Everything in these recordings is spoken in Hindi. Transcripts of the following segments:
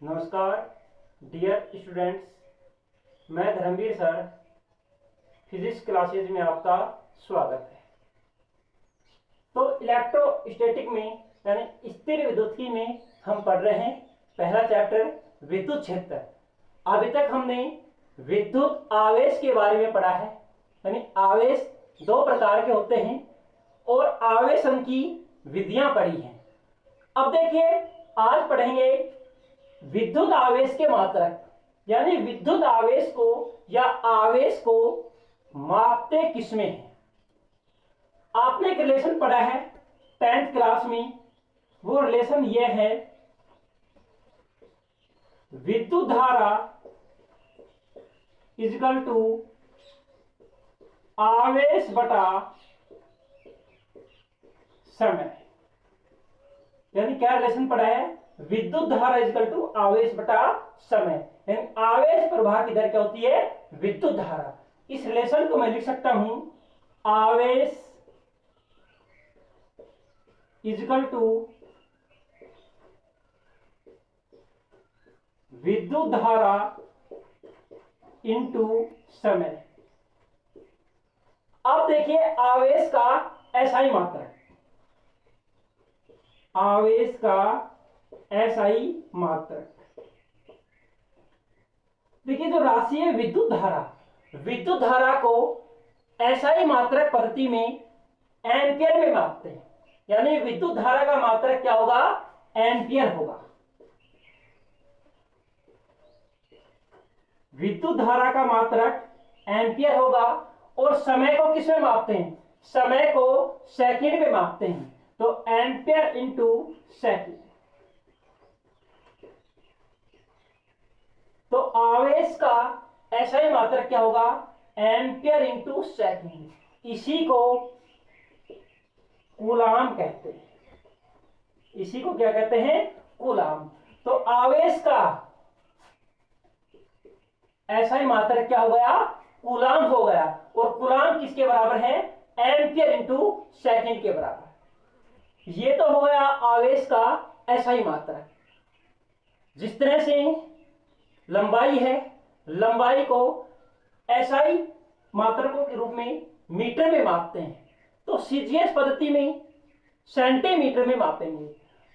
नमस्कार डियर स्टूडेंट्स, मैं धर्मवीर सर फिजिक्स क्लासेज में आपका स्वागत है। तो इलेक्ट्रोस्टैटिक में यानी स्थिर विद्युत्की में हम पढ़ रहे हैं पहला चैप्टर विद्युत क्षेत्र। अभी तक हमने विद्युत आवेश के बारे में पढ़ा है, यानी आवेश दो प्रकार के होते हैं और आवेशन की विधियां पढ़ी हैं। अब देखिए, आज पढ़ेंगे विद्युत आवेश के मात्रक, यानी विद्युत आवेश को या आवेश को मापते किसमें हैं। आपने एक रिलेशन पढ़ा है 10th क्लास में, वो रिलेशन ये है, विद्युत धारा इक्वल टू आवेश बटा समय। यानी क्या रिलेशन पढ़ा है, विद्युत धारा इक्वल टू आवेश बटा समय, यानी आवेश प्रवाह की दर क्या होती है, विद्युत धारा। इस रिलेशन को मैं लिख सकता हूं, आवेश इक्वल टू विद्युत धारा इंटू समय। अब देखिए, आवेश का एसआई मात्रक, आवेश का एसआई मात्रक। देखिए, जो राशि है विद्युत धारा को एसआई मात्रक पद्धति में एम्पियर में मापते हैं, यानी विद्युत धारा का मात्रक क्या होगा, एम्पियर होगा। विद्युत धारा का मात्रक एम्पियर होगा। और समय को किसमें मापते हैं, समय को सेकंड में मापते हैं, तो एम्पियर इंटू सेकंड। तो आवेश का एसआई मात्रक क्या होगा, एम्पियर इंटू सेकंड। इसी को कूलाम कहते हैं, इसी को क्या कहते हैं, कूलाम। तो आवेश का एसआई मात्रक क्या हो गया, कूलाम हो गया। और कूलाम किसके बराबर है, एम्पियर इंटू सेकंड के बराबर। ये तो हो गया आवेश का एसआई मात्रक। जिस तरह से लंबाई है, लंबाई को एसआई मात्रकों के रूप में मीटर में मापते हैं, तो सीजीएस पद्धति में सेंटीमीटर में मापेंगे।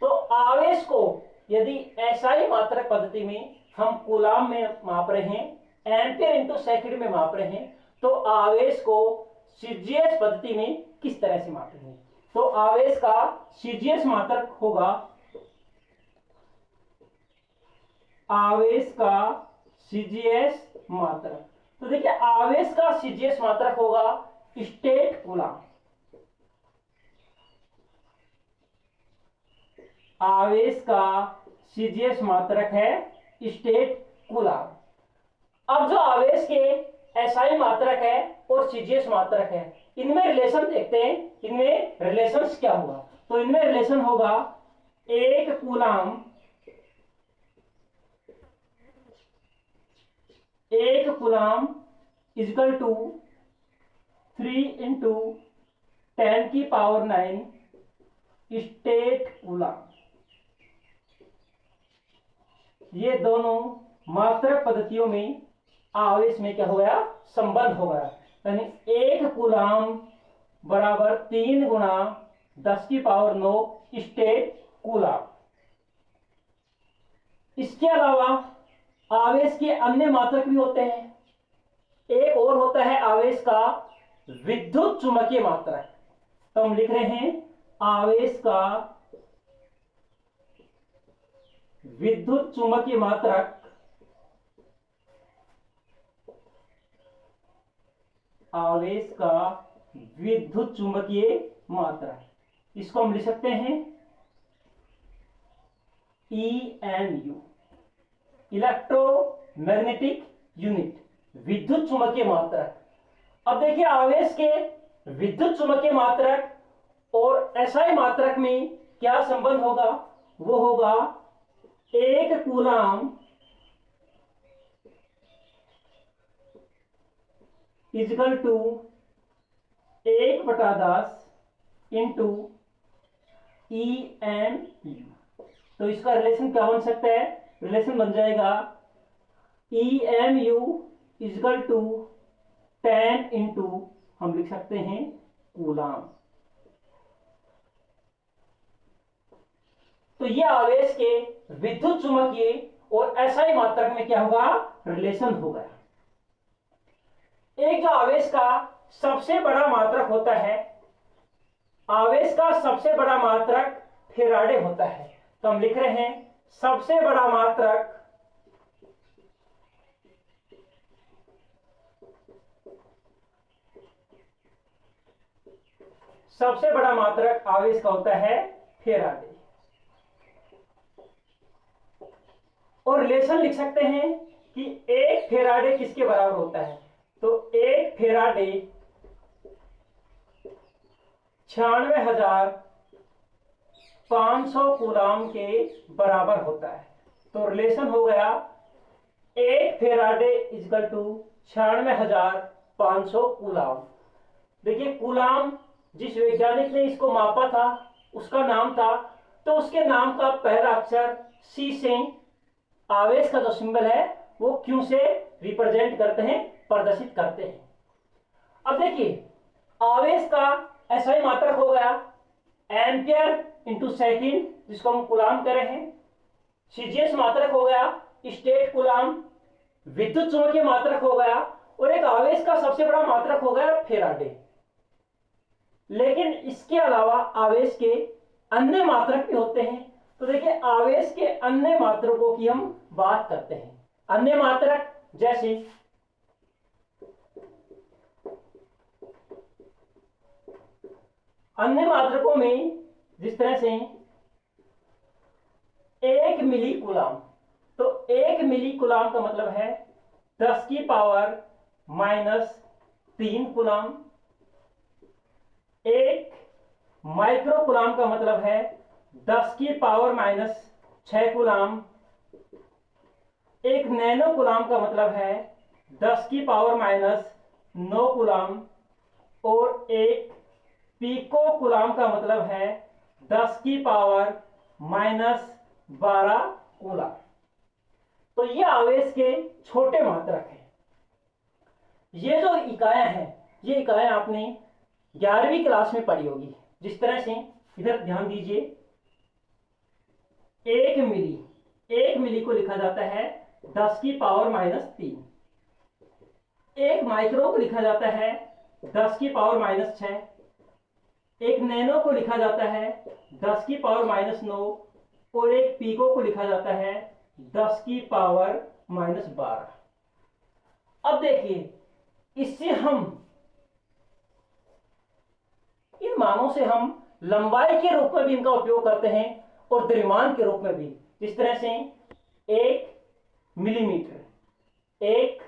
तो आवेश को यदि एसआई मात्रक पद्धति में हम कूलाम में माप रहे हैं, एम्पियर इंटू सेकंड में माप रहे हैं, तो आवेश को सीजीएस पद्धति में किस तरह से मापेंगे। तो आवेश का सीजीएस मात्रक होगा, आवेश का सीजीएस मात्रक। तो देखिए, आवेश का सीजीएस मात्रक होगा स्टेट कूलाम। आवेश का सीजीएस मात्रक है स्टेट कूलाम। अब जो आवेश के एसआई मात्रक है और सीजीएस मात्रक है, इनमें रिलेशन देखते हैं, इनमें रिलेशंस क्या होगा। तो इनमें रिलेशन होगा, एक कूलाम इक्वल टू 3 इंटू 10 की पावर 9 स्टेट कूलाम। ये दोनों मात्रक पद्धतियों में आवेश में क्या हो गया, संबंध हो गया। यानी एक कूलाम बराबर 3 गुणा 10 की पावर 9 स्टेट कूलाम। इसके अलावा आवेश के अन्य मात्रक भी होते हैं। एक और होता है आवेश का विद्युत चुंबकीय मात्रक। तो हम लिख रहे हैं, आवेश का विद्युत चुंबकीय मात्रक, आवेश का विद्युत चुंबकीय मात्रक, इसको हम लिख सकते हैं EMU, इलेक्ट्रोमैग्नेटिक यूनिट, विद्युत चुंबकीय मात्रक। अब देखिए, आवेश के विद्युत चुंबकीय मात्रक और एसआई मात्रक में क्या संबंध होगा, वो होगा एक coulomb equal to 1/10 into EMU। तो इसका रिलेशन क्या बन सकता है, रिलेशन बन जाएगा EMU इजकल टू 10 इंटू हम लिख सकते हैं कूलाम। तो ये आवेश के विद्युत चुंबकीय और SI मात्रक में क्या होगा, रिलेशन होगा। एक जो आवेश का सबसे बड़ा मात्रक होता है, आवेश का सबसे बड़ा मात्रक फेराडे होता है। तो हम लिख रहे हैं सबसे बड़ा मात्रक आवेश का होता है फेराडे। और रिलेशन लिख सकते हैं कि एक फेराडे किसके बराबर होता है, तो एक फेराडे 96,500 कूलाम के बराबर होता है। तो रिलेशन हो गया एक फेराडे इजकल टू 96,500 कूलाम। देखिए कूलाम जिस वैज्ञानिक ने इसको मापा था उसका नाम था, तो उसके नाम का पहला अक्षर सी से आवेश का जो सिंबल है वो क्यू से रिप्रेजेंट करते हैं, प्रदर्शित करते हैं। अब देखिए आवेश का SI मात्रक हो गया एम्पियर इंटू सेकेंड, जिसको हम कूलाम कर रहे हैं। CGS मात्रक हो गया स्टेट कूलाम, विद्युत चुंबकीय मात्रक हो गया, और एक आवेश का सबसे बड़ा मात्रक हो गया फेराडे। लेकिन इसके अलावा आवेश के अन्य मात्रक भी होते हैं। तो देखिए आवेश के अन्य मात्रकों की हम बात करते हैं। अन्य मात्रक जैसे अन्य मात्रकों में जिस तरह से 1 मिली कूलाम, तो 1 मिली कूलाम का मतलब है 10 की पावर -3 कूलाम। 1 माइक्रो कूलाम का मतलब है 10 की पावर -6 कूलाम। 1 नैनो कूलाम का मतलब है 10 की पावर -9 कूलाम। और 1 पीको कूलाम का मतलब है 10 की पावर -12 कूलाम। तो ये आवेश के छोटे मात्रक हैं। ये जो इकाइयां हैं, ये इकाइयां आपने 11वीं क्लास में पढ़ी होगी। जिस तरह से इधर ध्यान दीजिए, 1 मिली को लिखा जाता है 10 की पावर -3। 1 माइक्रो को लिखा जाता है 10 की पावर -6। 1 नैनो को लिखा जाता है 10 की पावर -9। और 1 पीको को लिखा जाता है 10 की पावर -12। अब देखिए इससे हम इन मानों से हम लंबाई के रूप में भी इनका उपयोग करते हैं और द्रव्यमान के रूप में भी। जिस तरह से 1 मिलीमीटर, 1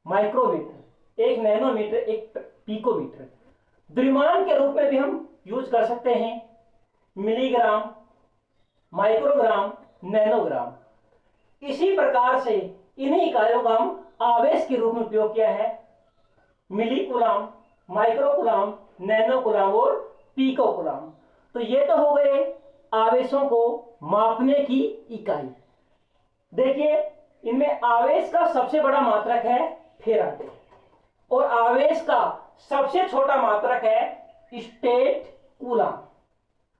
माइक्रोमीटर, 1 नैनोमीटर, 1 पिकोमीटर। द्रव्यमान के रूप में भी हम यूज कर सकते हैं मिलीग्राम, माइक्रोग्राम, नैनोग्राम। इसी प्रकार से इन्हीं इकाइयों का हम आवेश के रूप में उपयोग किया है। Milli coulomb, micro coulomb, nano coulomb और पीको कूलाम। तो ये तो हो गए आवेशों को मापने की इकाई। देखिए इनमें आवेश का सबसे बड़ा मात्रक है फेराडे और आवेश का सबसे छोटा मात्रक है स्टेट कूलाम।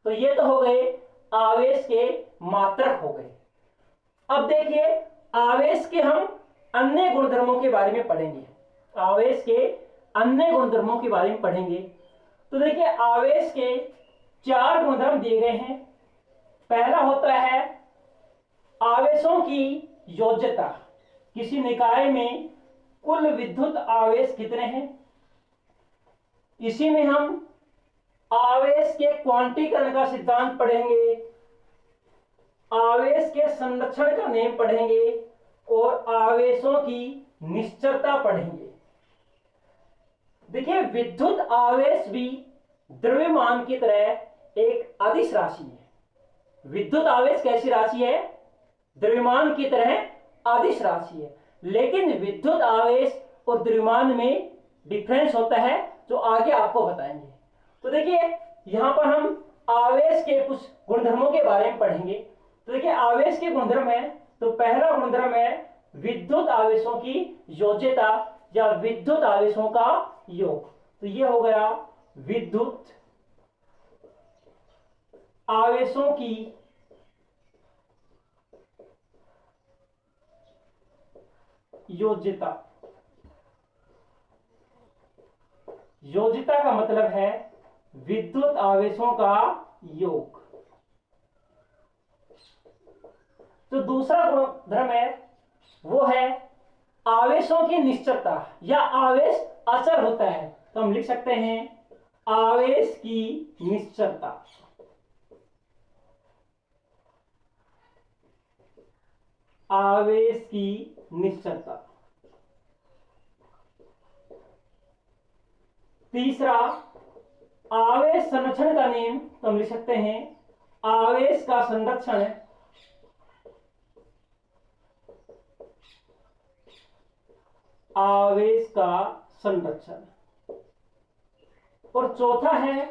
तो ये तो हो गए आवेश के मात्रक हो गए। अब देखिए आवेश के हम अन्य गुणधर्मों के बारे में पढ़ेंगे। आवेश के अन्य गुणधर्मों के बारे में पढ़ेंगे। तो देखिए आवेश के 4 गुणधर्म दिए गए हैं। पहला होता है आवेशों की योज्यता। किसी निकाय में कुल विद्युत आवेश कितने हैं, इसी में हम आवेश के क्वांटीकरण का सिद्धांत पढ़ेंगे, आवेश के संरक्षण का नियम पढ़ेंगे और आवेशों की निश्चलता पढ़ेंगे। देखिए विद्युत आवेश भी द्रव्यमान की तरह एक अदिश राशि है। विद्युत आवेश कैसी राशि है, द्रव्यमान की तरह अदिश राशि है। लेकिन विद्युत आवेश और द्रव्यमान में डिफरेंस होता है जो आगे आपको बताएंगे। तो देखिए यहां पर हम आवेश के कुछ गुणधर्मों के बारे में पढ़ेंगे। तो देखिए आवेश के गुणधर्म है तो पहला गुणधर्म है विद्युत आवेशों की योज्यता या विद्युत आवेशों का योग। तो ये हो गया विद्युत आवेशों की योज्यता। योज्यता का मतलब है विद्युत आवेशों का योग। तो दूसरा गुणधर्म है वो है आवेशों की निश्चलता या आवेश अचर होता है, तो हम लिख सकते हैं आवेश की निश्चलता। आवेश की निश्चलता। तीसरा आवेश संरक्षण का नियम, तो हम लिख सकते हैं आवेश का संरक्षण। आवेश का संरक्षण। और चौथा है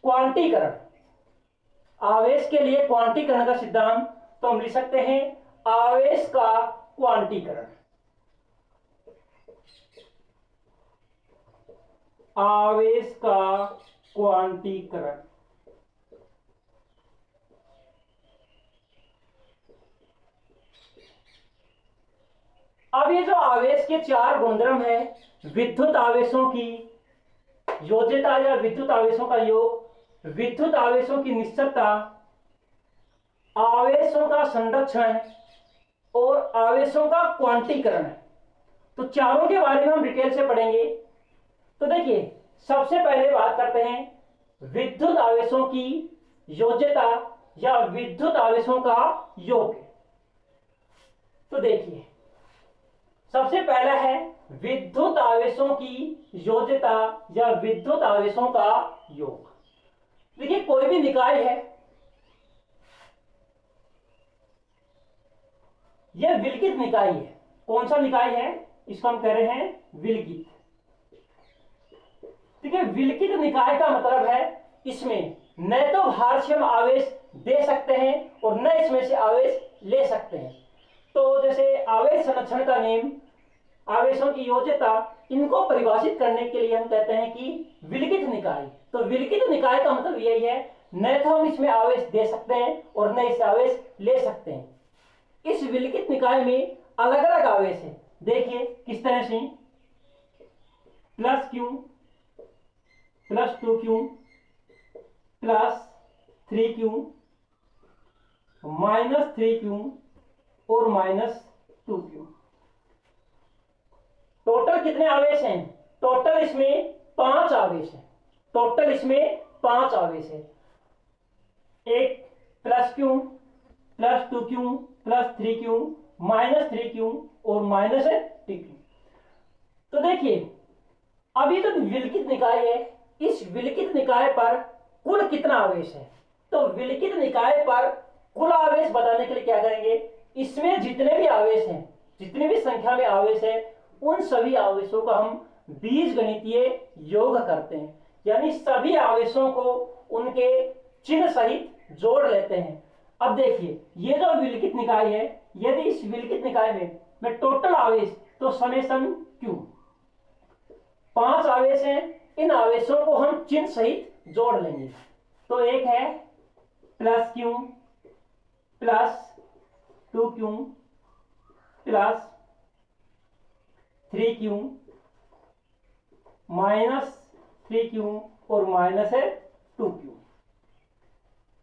क्वांटीकरण। आवेश के लिए क्वांटीकरण का सिद्धांत, तो हम लिख सकते हैं आवेश का क्वांटीकरण। आवेश का क्वांटीकरण। अब ये जो आवेश के चार गुणधर्म है, विद्युत आवेशों की योज्यता या विद्युत आवेशों का योग, विद्युत आवेशों की निश्चलता, आवेशों का संरक्षण और आवेशों का क्वांटीकरण, तो चारों के बारे में हम डिटेल से पढ़ेंगे। तो देखिए सबसे पहले बात करते हैं विद्युत आवेशों की योज्यता या विद्युत आवेशों का योग। तो देखिए सबसे पहला है विद्युत आवेशों की योज्यता या विद्युत आवेशों का योग। देखिए कोई भी निकाय है, यह विलगित निकाय है। कौन सा निकाय है? इसको हम कह रहे हैं विलगित। ठीक है, विलगित निकाय का मतलब है इसमें न तो भारक्षम आवेश दे सकते हैं और न इसमें से आवेश ले सकते हैं। तो जैसे आवेश संरक्षण का नियम, आवेशों की योज्यता, इनको परिभाषित करने के लिए हम कहते हैं कि विलगित निकाय। तो विलगित निकाय का मतलब यही है न तो हम इसमें आवेश दे सकते हैं और न इससे आवेश ले सकते हैं। इस विलगित निकाय में अलग अलग आवेश है। देखिए किस तरह से, plus Q, plus 2q, plus 3q, minus 3q और माइनस 2q। टोटल कितने आवेश हैं? टोटल इसमें 5 आवेश हैं। टोटल इसमें 5 आवेश है। एक plus Q, plus 2q, plus 3q, minus 3q और माइनस 3q। तो देखिए अब ये जो विलगित निकाय है, इस विलगित निकाय पर कुल कितना आवेश है? तो विलगित निकाय पर कुल आवेश बताने के लिए क्या करेंगे, इसमें जितने भी आवेश हैं, जितनी भी संख्या में आवेश है, उन सभी आवेशों का हम बीजगणितीय योग करते हैं, यानी सभी आवेशों को उनके चिन्ह सहित जोड़ लेते हैं। अब देखिए ये जो विलगित निकाय है, यदि इस विलगित निकाय में टोटल आवेश, तो समेशन क्यू, 5 आवेश हैं, इन आवेशों को हम चिन्ह सहित जोड़ लेंगे। तो एक है plus Q, plus 2q, plus 3q, minus 3q और माइनस 2q।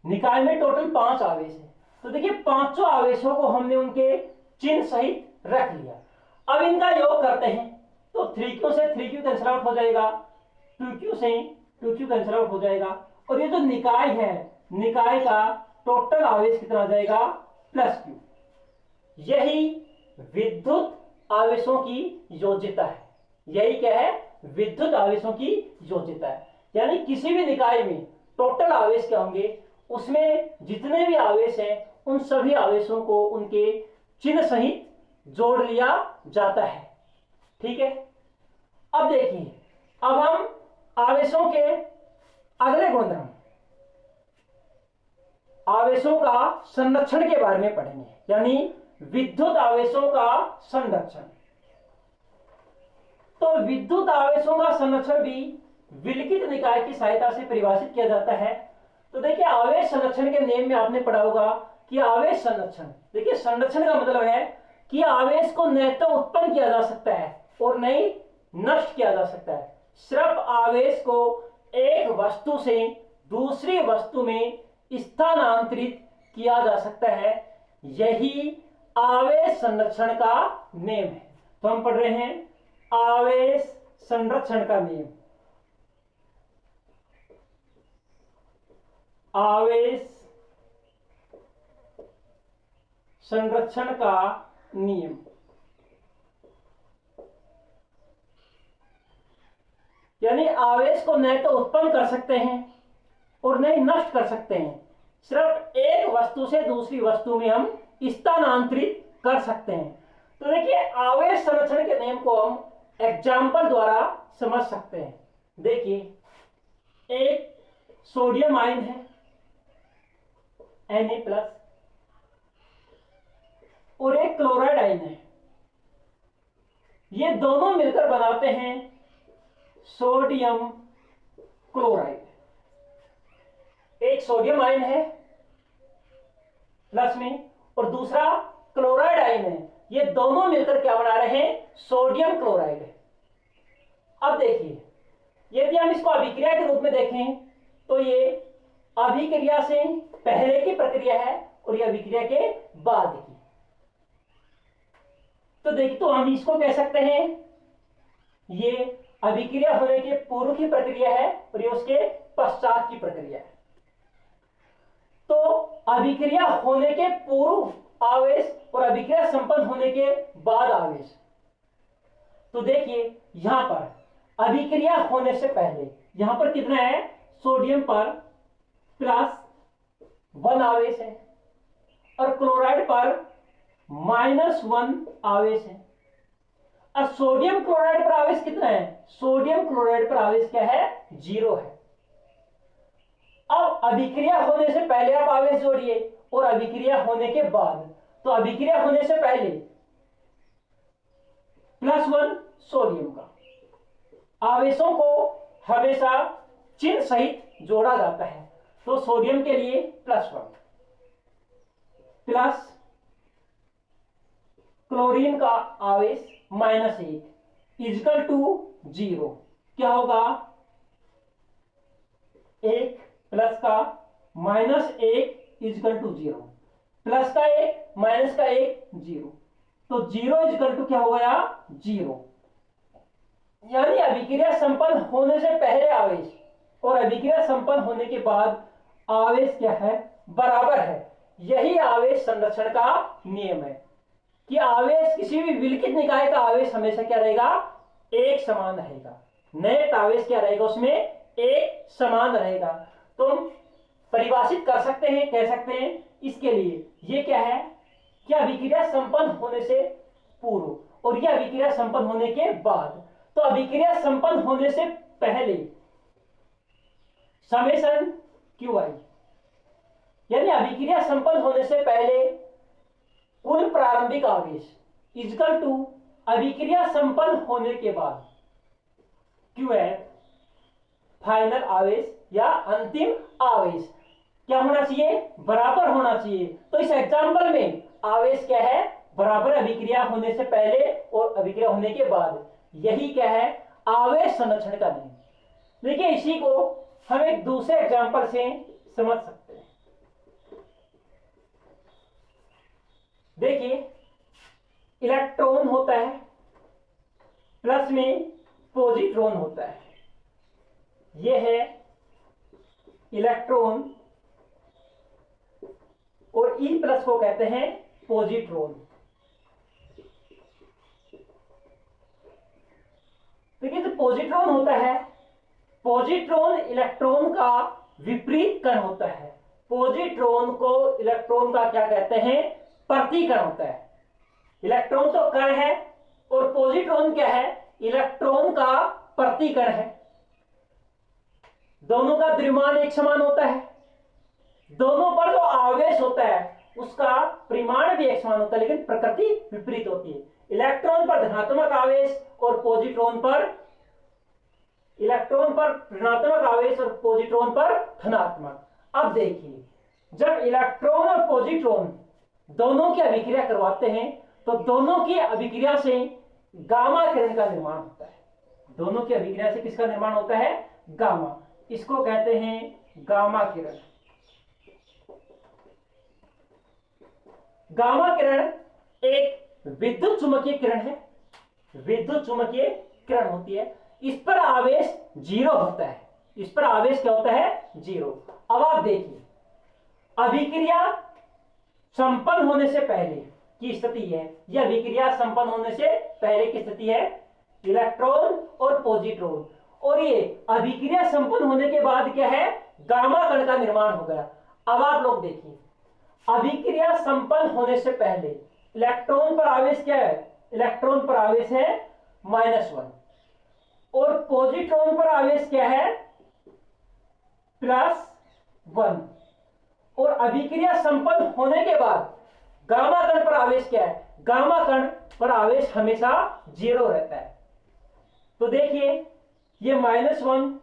निकाय में टोटल 5 आवेश है। तो देखिए पांचों आवेशों को हमने उनके चिन्ह सहित रख लिया। अब इनका योग करते हैं, तो 3q से 3q कैंसिल आउट हो जाएगा, 2q से 2q कैंसिल आउट हो जाएगा, और ये जो निकाय है, निकाय का टोटल आवेश कितना आ जाएगा, प्लस q। यही विद्युत आवेशों की योज्यता है। यही क्या है? विद्युत आवेशों की योज्यता है। यानी किसी भी निकाय में टोटल आवेश क्या होंगे, उसमें जितने भी आवेश हैं उन सभी आवेशों को उनके चिन्ह सहित जोड़ लिया जाता है। ठीक है, अब देखिए, अब हम आवेशों के अगले गुणधर्म, आवेशों का संरक्षण के बारे में पढ़ेंगे। यानी विद्युत आवेशों का संरक्षण। तो विद्युत आवेशों का संरक्षण भी विलिखित निकाय की सहायता से परिभाषित किया जाता है। तो देखिए आवेश संरक्षण के नियम में आपने पढ़ा होगा कि आवेश संरक्षण, देखिए संरक्षण का मतलब है कि आवेश को न तो उत्पन्न किया जा सकता है और न ही नष्ट किया जा सकता है, सिर्फ आवेश को एक वस्तु से दूसरी वस्तु में स्थानांतरित किया जा सकता है। यही आवेश संरक्षण का नियम है। तो हम पढ़ रहे हैं आवेश संरक्षण का नियम। आवेश संरक्षण का नियम। यानी आवेश को न तो उत्पन्न कर सकते हैं और न ही नष्ट कर सकते हैं, सिर्फ एक वस्तु से दूसरी वस्तु में हम स्थानांतरित कर सकते हैं। तो देखिए आवेश संरक्षण के नियम को हम एग्जाम्पल द्वारा समझ सकते हैं। देखिए एक सोडियम आयन है Na+ और एक क्लोराइड आयन है, ये दोनों मिलकर बनाते हैं सोडियम क्लोराइड। एक सोडियम आयन है प्लस में और दूसरा क्लोराइड आयन है, ये दोनों मिलकर क्या बना रहे हैं, सोडियम क्लोराइड। अब देखिए यदि हम इसको अभिक्रिया के रूप में देखें तो ये अभिक्रिया से पहले की प्रक्रिया है और ये अभिक्रिया के बाद की। तो देखिए तो हम इसको कह सकते हैं ये अभिक्रिया होने के पूर्व की प्रक्रिया है और ये उसके पश्चात की प्रक्रिया है। तो अभिक्रिया होने के पूर्व आवेश और अभिक्रिया संपन्न होने के बाद आवेश। तो देखिए यहां पर अभिक्रिया होने से पहले यहां पर कितना है, सोडियम पर +1 आवेश है और क्लोराइड पर -1 आवेश है। और सोडियम क्लोराइड पर आवेश कितना है, सोडियम क्लोराइड पर आवेश क्या है, 0 है। अब अभिक्रिया होने से पहले आप आवेश जोड़िए और अभिक्रिया होने के बाद। तो अभिक्रिया होने से पहले +1 सोडियम का, आवेशों को हमेशा चिन्ह सहित जोड़ा जाता है। तो सोडियम के लिए +1 प्लस क्लोरीन का आवेश -1 इक्वल टू 0। क्या होगा, 1 प्लस का -1 इक्वल टू 0, प्लस का 1 माइनस का 1 0। तो 0 इक्वल टू क्या हो गया, 0। यानी अभिक्रिया संपन्न होने से पहले आवेश और अभिक्रिया संपन्न होने के बाद आवेश क्या है, बराबर है। यही आवेश संरक्षण का नियम है कि आवेश किसी भी विलिखित निकाय का आवेश हमेशा क्या रहेगा, एक समान रहेगा। नेट आवेश क्या रहेगा, उसमें एक समान रहेगा। तो हम परिभाषित कर सकते हैं, कह सकते हैं इसके लिए ये क्या है कि अभिक्रिया संपन्न होने से पूर्व और यह अभिक्रिया संपन्न होने के बाद। तो अभिक्रिया संपन्न होने से पहले समेशन QI, यानी अभिक्रिया संपन्न होने से पहले कुल प्रारंभिक आवेश इक्वल टू अभिक्रिया संपन्न होने के बाद QF, फाइनल आवेश या अंतिम आवेश क्या होना चाहिए, बराबर होना चाहिए। तो इस एग्जांपल में आवेश क्या है, बराबर अभिक्रिया होने से पहले और अभिक्रिया होने के बाद। यही क्या है, आवेश संरक्षण का नियम। देखिए इसी को हम एक दूसरे एग्जांपल से समझ सकते हैं। देखिए इलेक्ट्रॉन होता है, प्लस में पॉजिट्रॉन होता है। यह है इलेक्ट्रॉन और E+ को कहते हैं पॉजिट्रॉन। देखिए जो पॉजिट्रॉन होता है, पॉजिट्रॉन इलेक्ट्रॉन का विपरीत कण होता है। पॉजिट्रॉन को इलेक्ट्रॉन का क्या कहते हैं, प्रतिकण होता है। इलेक्ट्रॉन तो कण है और पॉजिट्रॉन क्या है, इलेक्ट्रॉन का प्रतिकण है। दोनों का द्रव्यमान एक समान होता है, दोनों पर जो आवेश होता है उसका परिमाण भी एक समान होता है, लेकिन प्रकृति विपरीत होती है। इलेक्ट्रॉन पर धनात्मक आवेश और पॉजिट्रॉन पर ऋणात्मक आवेश और पॉजिट्रॉन पर धनात्मक। अब देखिए, जब इलेक्ट्रॉन और पॉजिट्रॉन दोनों की अभिक्रिया करवाते हैं तो दोनों की अभिक्रिया से गामा किरण का निर्माण होता है। दोनों की अभिक्रिया से किसका निर्माण होता है? गामा। इसको कहते हैं गामा किरण। गामा किरण एक विद्युत चुंबकीय किरण है, विद्युत चुंबकीय किरण होती है। इस पर आवेश 0 होता है। इस पर आवेश क्या होता है? 0। अब आप देखिए, अभिक्रिया संपन्न होने से पहले की स्थिति है, यह अभिक्रिया संपन्न होने से पहले की स्थिति है, इलेक्ट्रॉन और पॉजिट्रॉन। और ये अभिक्रिया संपन्न होने के बाद क्या है? गामा कण का निर्माण हो गया। अब आप लोग देखिए, अभिक्रिया संपन्न होने से पहले इलेक्ट्रॉन पर आवेश क्या है? इलेक्ट्रॉन पर आवेश है -1 और पॉजिट्रॉन पर आवेश क्या है? +1। और अभिक्रिया संपन्न होने के बाद गामा कण पर आवेश क्या है? गामा कण पर आवेश हमेशा 0 रहता है। तो देखिए, ये -1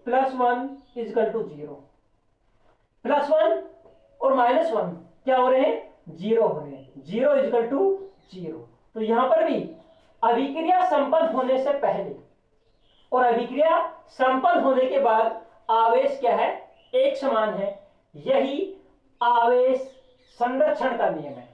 +1 = 0। +1 और -1 क्या हो रहे हैं? 0 हो रहे हैं। 0 = 0। तो यहां पर भी अभिक्रिया संपन्न होने से पहले और अभिक्रिया संपन्न होने के बाद आवेश क्या है? एक समान है। यही आवेश संरक्षण का नियम है।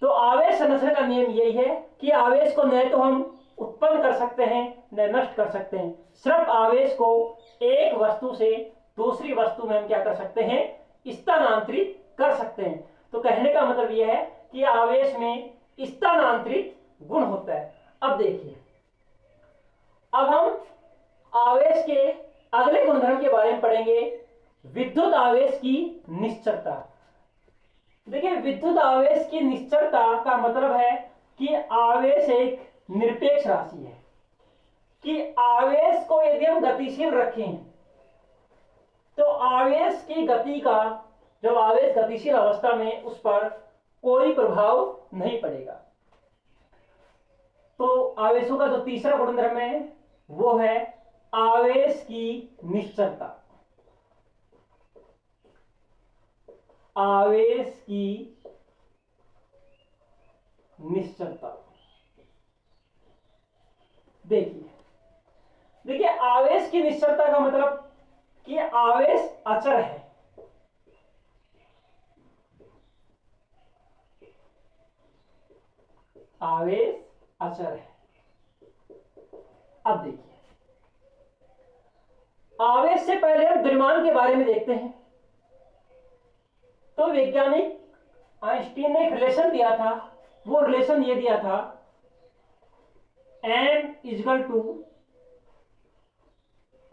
तो आवेश संरक्षण का नियम यही है कि आवेश को न तो हम उत्पन्न कर सकते हैं न नष्ट कर सकते हैं, सिर्फ आवेश को एक वस्तु से दूसरी वस्तु में हम क्या कर सकते हैं? स्थानांतरित कर सकते हैं। तो कहने का मतलब यह है कि आवेश में स्थानांतरित गुण होता है। अब देखिए, अब हम आवेश के अगले गुणधर्म के बारे में पढ़ेंगे, विद्युत आवेश की निश्चलता। देखिए, विद्युत आवेश की निश्चलता का मतलब है कि आवेश एक निरपेक्ष राशि है, कि आवेश को यदि हम गतिशील रखें तो आवेश की गति का, जब आवेश गतिशील अवस्था में, उस पर कोई प्रभाव नहीं पड़ेगा। तो आवेशों का जो तीसरा गुणधर्म है वो है आवेश की निश्चलता। आवेश की निश्चलता। देखिए, आवेश की निश्चलता का मतलब कि आवेश अचर है। आवेश अचर है। अब देखिए, आवेश से पहले हम द्रव्यमान के बारे में देखते हैं। तो वैज्ञानिक आइंस्टीन ने एक रिलेशन दिया था। वो रिलेशन ये दिया था, m =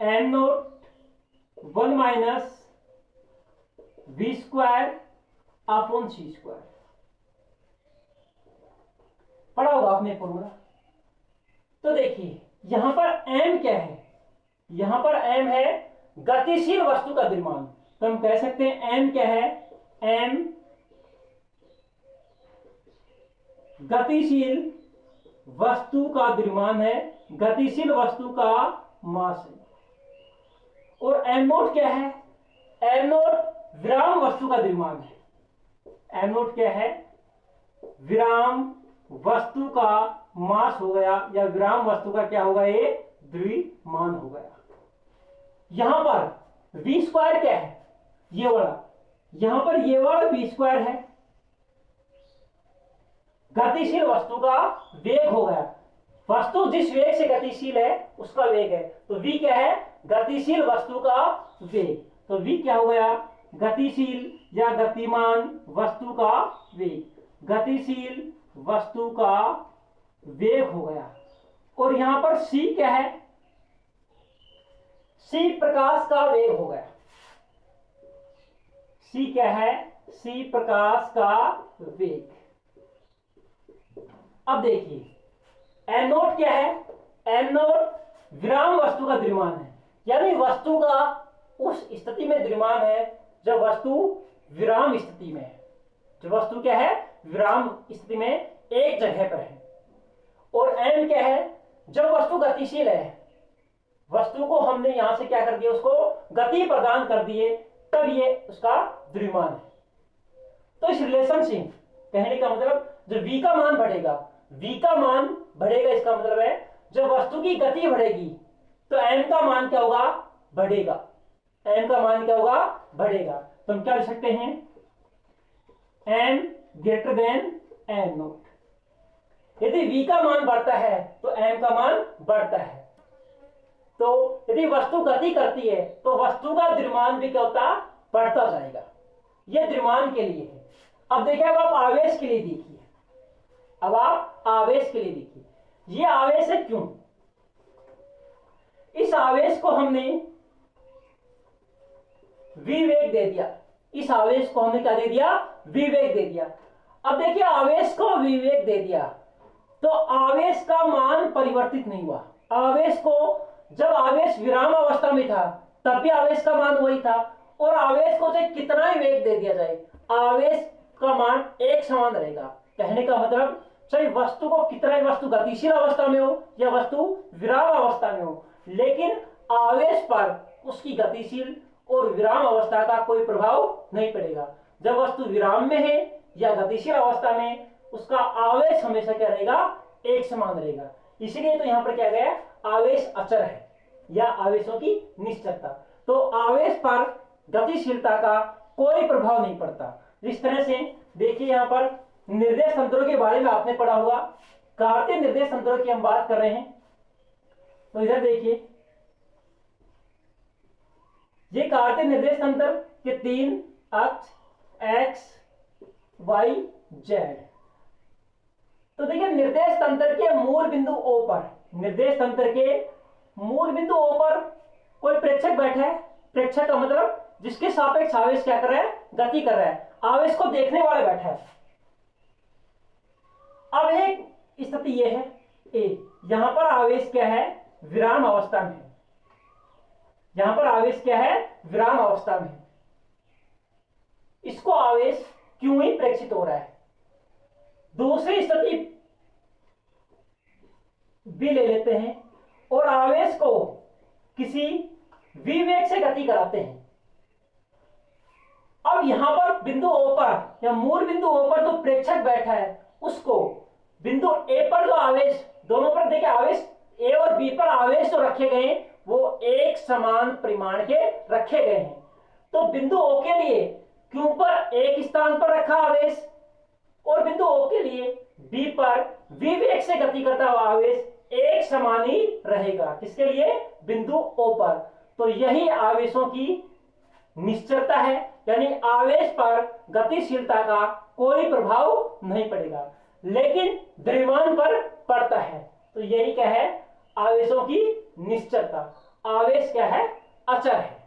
m0 1 - v²/c²। पढ़ा होगा आपने फॉर्मूला। तो देखिए, यहां पर m क्या है? यहां पर m है गतिशील वस्तु का द्रव्यमान। तो हम कह सकते हैं m क्या है? m गतिशील वस्तु का द्रव्यमान है, गतिशील वस्तु का मास है। और m0 क्या है? m0 विराम वस्तु का द्रव्यमान है। m0 क्या है? विराम वस्तु का मास हो गया, या विराम वस्तु का क्या होगा? ये द्रव्यमान हो गया। यहां पर v² क्या है? ये वाला, यहां पर ये वाला v² है, गतिशील वस्तु का वेग हो गया। वस्तु जिस वेग से गतिशील है उसका वेग है। तो v क्या है? गतिशील वस्तु का वेग। तो v क्या हो गया? गतिशील या गतिमान वस्तु का वेग। गतिशील वस्तु का वेग हो गया। और यहां पर c क्या है? c प्रकाश का वेग हो गया। c क्या है? c प्रकाश का वेग। अब देखिए, m0 क्या है? m0 विराम वस्तु का द्रव्यमान है, यानी वस्तु का उस स्थिति में द्रव्यमान है जब वस्तु विराम स्थिति में है, जो वस्तु क्या है, विराम स्थिति में एक जगह पर है। और m क्या है, जब वस्तु गतिशील है, वस्तु को हमने यहां से क्या कर दिया, उसको गति प्रदान कर दिए, तब ये उसका द्रव्यमान है। तो इस रिलेशनशिप, कहने का मतलब जो v का मान बढ़ेगा, v का मान बढ़ेगा, इसका मतलब है जब वस्तु की गति बढ़ेगी तो m का मान क्या होगा, बढ़ेगा। m का मान क्या होगा, बढ़ेगा। तो हम क्या लिख सकते हैं, m greater than m not. यदि v का मान बढ़ता है तो m का मान बढ़ता है। तो यदि वस्तु गति करती है तो वस्तु का द्रव्यमान भी क्या होता, बढ़ता जाएगा। यह द्रव्यमान के लिए है। अब देखिए, अब आप आवेश के लिए देखिए, अब आप आवेश के लिए देखिए, ये आवेश है क्यों, इस आवेश को हमने विवेक दे दिया, इस आवेश को हमने क्या दे दिया, विवेक दे दिया। अब देखिए, आवेश को विवेक दे दिया तो आवेश का मान परिवर्तित नहीं हुआ। आवेश को, जब आवेश विराम अवस्था में था तब भी आवेश का मान वही था, और आवेश को चाहे कितना ही वेग दे दिया जाए, आवेश का मान एक समान रहेगा। कहने का मतलब, चाहे वस्तु को कितना ही, वस्तु गतिशील अवस्था में हो या वस्तु विराम अवस्था में हो, लेकिन आवेश पर उसकी गतिशील और विराम अवस्था का कोई प्रभाव नहीं पड़ेगा। जब वस्तु विराम में है या गतिशील अवस्था में, उसका आवेश हमेशा क्या रहेगा, एक समान रहेगा। इसलिए तो यहां पर क्या गया, आवेश अचर है या आवेशों की निश्चलता। तो आवेश पर गतिशीलता का कोई प्रभाव नहीं पड़ता। जिस तरह से देखिए, यहां पर निर्देश तंत्रों के बारे में आपने पढ़ा होगा, कार्तीय निर्देश तंत्रों की हम बात कर रहे हैं। तो इधर देखिए, ये कार्तीय निर्देश तंत्र के 3 अक्ष x, y, z। तो देखिए, निर्देश तंत्र के मूल बिंदु O पर, निर्देश तंत्र के मूल बिंदु O पर कोई प्रेक्षक बैठा है। प्रेक्षक का मतलब जिसके सापेक्ष आवेश क्या कर रहा है, गति कर रहा है। आवेश को देखने वाला बैठा है। अब एक स्थिति यह है A, यहां पर आवेश क्या है, विराम अवस्था में है। यहां पर आवेश क्या है, विराम अवस्था में है। इसको आवेश क्यों ही प्रेक्षित हो रहा है। दूसरी स्थिति भी ले लेते हैं और आवेश को किसी विवेक से गति कराते हैं। अब यहां पर बिंदु O पर या मूल बिंदु O पर जो प्रेक्षक बैठा है, उसको बिंदु A पर जो आवेश, दोनों पर देखिए, आवेश A और B पर आवेश जो रखे गए हैं वो एक समान परिमाण के रखे गए हैं। तो बिंदु O के लिए Q पर एक स्थान पर रखा आवेश और बिंदु O के लिए B पर विवेक से गति करता हुआ आवेश एक समान ही रहेगा। किसके लिए, बिंदु O पर। तो यही आवेशों की निश्चलता है, यानी आवेश पर गतिशीलता का कोई प्रभाव नहीं पड़ेगा, लेकिन द्रव्यमान पर पड़ता है। तो यही क्या है, आवेशों की निश्चलता। आवेश क्या है, अचर है।